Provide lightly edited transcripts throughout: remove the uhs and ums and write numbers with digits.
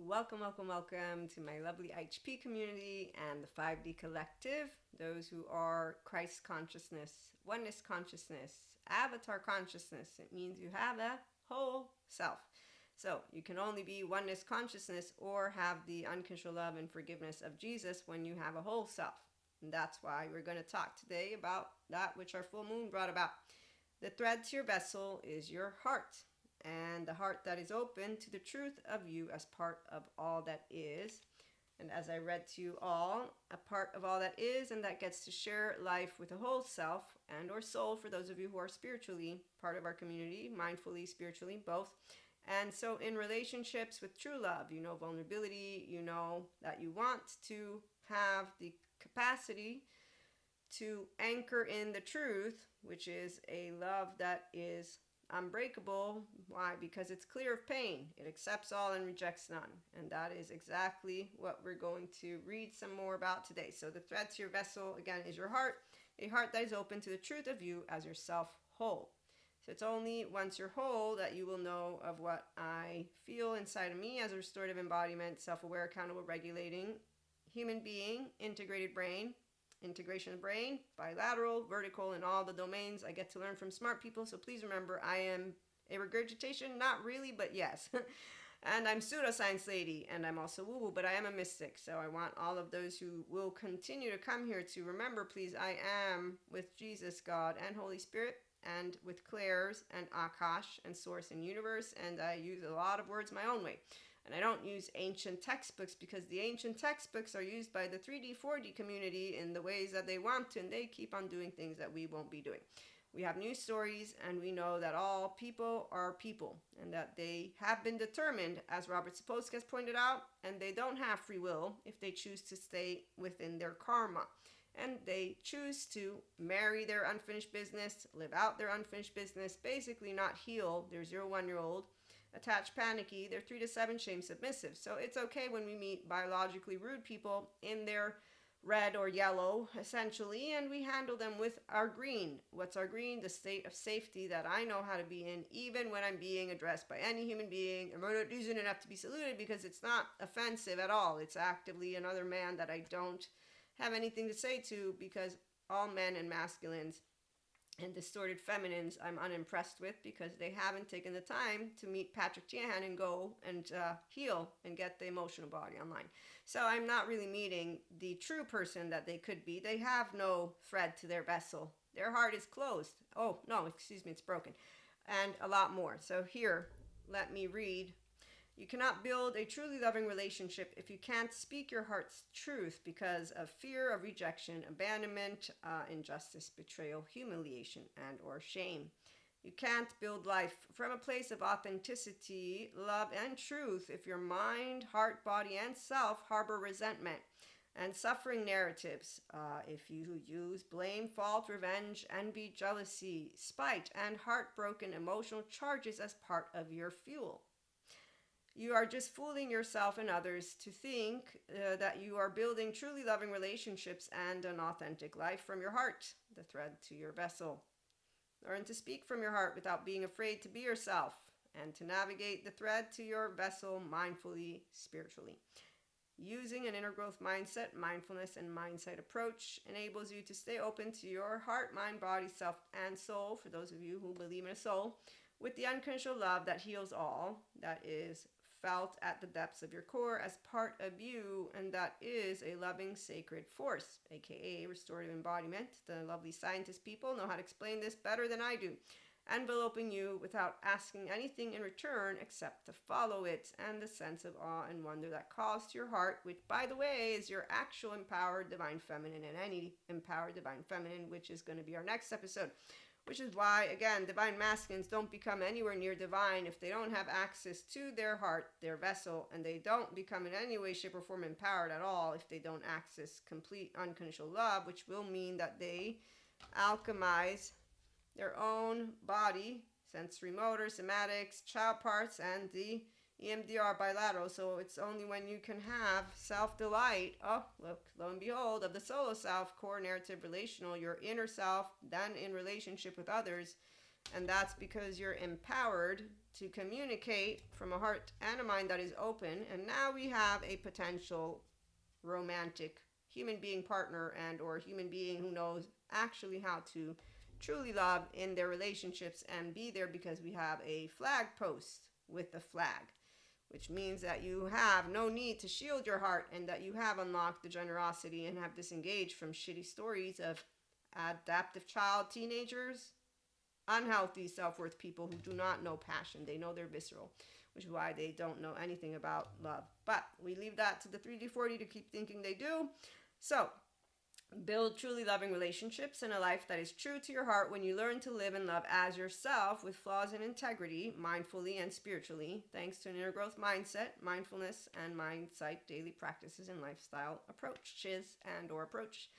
Welcome, welcome, welcome to my lovely IHP community and the 5D collective. Those who are Christ consciousness, oneness consciousness, avatar consciousness. It means you have a whole self. So you can only be oneness consciousness or have the unconditional love and forgiveness of Jesus when you have a whole self. And that's why we're going to talk today about that which our full moon brought about. The thread to your vessel is your heart, and the heart that is open to the truth of you as part of all that is. And as I read to you all, a part of all that is and that gets to share life with a whole self and or soul for those of you who are spiritually part of our community, mindfully, spiritually, both. And so in relationships with true love, you know vulnerability, you know that you want to have the capacity to anchor in the truth, which is a love that is unbreakable. Why? Because it's clear of pain. It accepts all and rejects none. And that is exactly what we're going to read some more about today. So the thread to your vessel, again, is your heart, a heart that is open to the truth of you as yourself whole. So it's only once you're whole that you will know of what I feel inside of me as a restorative embodiment, self-aware, accountable, regulating human being, integrated brain, integration of brain, bilateral, vertical, and all the domains. I get to learn from smart people, so please remember I am a regurgitation, not really, but yes. And I'm pseudoscience lady, and I'm also woo-woo, but I am a mystic. So I want all of those who will continue to come here to remember, please, I am with Jesus, God, and Holy Spirit, and with Claire's and Akash and Source and Universe, and I use a lot of words my own way. And I don't use ancient textbooks because the ancient textbooks are used by the 3D, 4D community in the ways that they want to, and they keep on doing things that we won't be doing. We have new stories, and we know that all people are people, and that they have been determined, as Robert Sapolsky has pointed out, and they don't have free will if they choose to stay within their karma. And they choose to marry their unfinished business, live out their unfinished business, basically not heal their 0-1-year-old, attached, panicky, they're 3 to 7, shame, submissive. So it's okay when we meet biologically rude people in their red or yellow, essentially, and we handle them with our green. What's our green? The state of safety that I know how to be in, even when I'm being addressed by any human being. I'm not using enough to be saluted because it's not offensive at all. It's actively another man that I don't have anything to say to, because all men and masculines and distorted feminines I'm unimpressed with, because they haven't taken the time to meet Patrick Tiahan and go and heal and get the emotional body online. So I'm not really meeting the true person that they could be. They have no thread to their vessel. Their heart is closed. Oh, no, excuse me, it's broken. And a lot more. So here, let me read. You cannot build a truly loving relationship if you can't speak your heart's truth because of fear of rejection, abandonment, injustice, betrayal, humiliation, and or shame. You can't build life from a place of authenticity, love, and truth if your mind, heart, body, and self harbor resentment and suffering narratives. If you use blame, fault, revenge, envy, jealousy, spite, and heartbroken emotional charges as part of your fuel. You are just fooling yourself and others to think that you are building truly loving relationships and an authentic life from your heart, the thread to your vessel. Learn to speak from your heart without being afraid to be yourself and to navigate the thread to your vessel mindfully, spiritually. Using an inner growth mindset, mindfulness, and mindset approach enables you to stay open to your heart, mind, body, self, and soul, for those of you who believe in a soul, with the unconditional love that heals all, that is felt at the depths of your core as part of you, and that is a loving sacred force, aka restorative embodiment. The lovely scientist people know how to explain this better than I do, enveloping you without asking anything in return except to follow it, and the sense of awe and wonder that calls to your heart, which, by the way, is your actual empowered divine feminine, and any empowered divine feminine, which is going to be our next episode. Which is why, again, divine masculines don't become anywhere near divine if they don't have access to their heart, their vessel, and they don't become in any way, shape, or form empowered at all if they don't access complete unconditional love, which will mean that they alchemize their own body, sensory motor, somatics, child parts, and the EMDR bilateral. So it's only when you can have self-delight, oh, look, lo and behold, of the solo self, core narrative, relational, your inner self, then in relationship with others. And that's because you're empowered to communicate from a heart and a mind that is open. And now we have a potential romantic human being partner and or human being who knows actually how to truly love in their relationships and be there, because we have a flag post with the flag, which means that you have no need to shield your heart and that you have unlocked the generosity and have disengaged from shitty stories of adaptive child teenagers, unhealthy self-worth people who do not know passion. They know they're visceral, which is why they don't know anything about love. But we leave that to the 3D40 to keep thinking they do. So build truly loving relationships and a life that is true to your heart when you learn to live and love as yourself with flaws and integrity, mindfully and spiritually, thanks to an inner growth mindset, mindfulness, and mindsight daily practices and lifestyle approaches and or approach.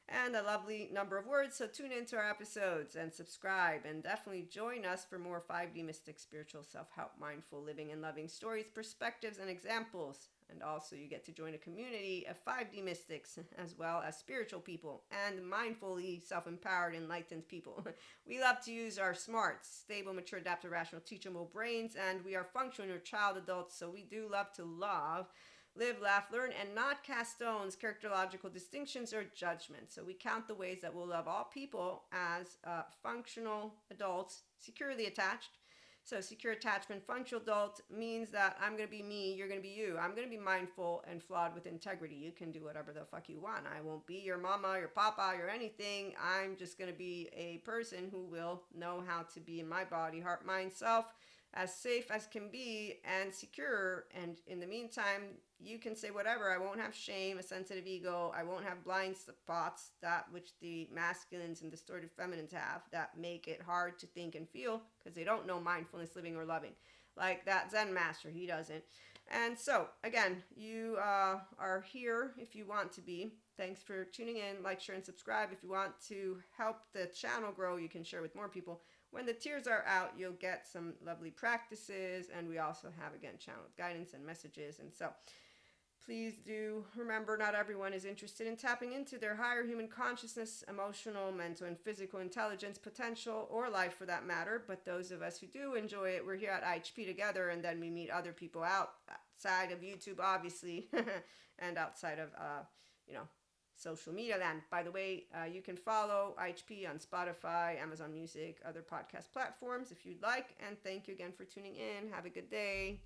And a lovely number of words. So tune into our episodes and subscribe, and definitely join us for more 5D mystic spiritual self-help, mindful living and loving stories, perspectives, and examples. And also you get to join a community of 5D mystics as well as spiritual people and mindfully self-empowered, enlightened people. We love to use our smart, stable, mature, adaptive, rational, teachable brains, and we are functional child adults, so we do love to love, live, laugh, learn, and not cast stones, characterological distinctions, or judgments. So we count the ways that we'll love all people as functional adults, securely attached. So secure attachment, functional adult means that I'm going to be me, you're going to be you. I'm going to be mindful and flawed with integrity. You can do whatever the fuck you want. I won't be your mama, your papa, your anything. I'm just going to be a person who will know how to be in my body, heart, mind, self, as safe as can be and secure. And in the meantime, you can say whatever. I won't have shame, a sensitive ego. I won't have blind spots, that which the masculines and distorted feminines have, that make it hard to think and feel because they don't know mindfulness, living, or loving. Like that Zen master, he doesn't. And so, again, you are here if you want to be. Thanks for tuning in. Like, share, and subscribe. If you want to help the channel grow, you can share with more people. When the tiers are out, you'll get some lovely practices, and we also have, again, channel guidance and messages. And so please do remember, not everyone is interested in tapping into their higher human consciousness, emotional, mental, and physical intelligence potential, or life for that matter. But those of us who do enjoy it, we're here at IHP together, and then we meet other people outside of YouTube, obviously, and outside of, social media land. By the way, you can follow IHP on Spotify, Amazon Music, other podcast platforms if you'd like. And thank you again for tuning in. Have a good day.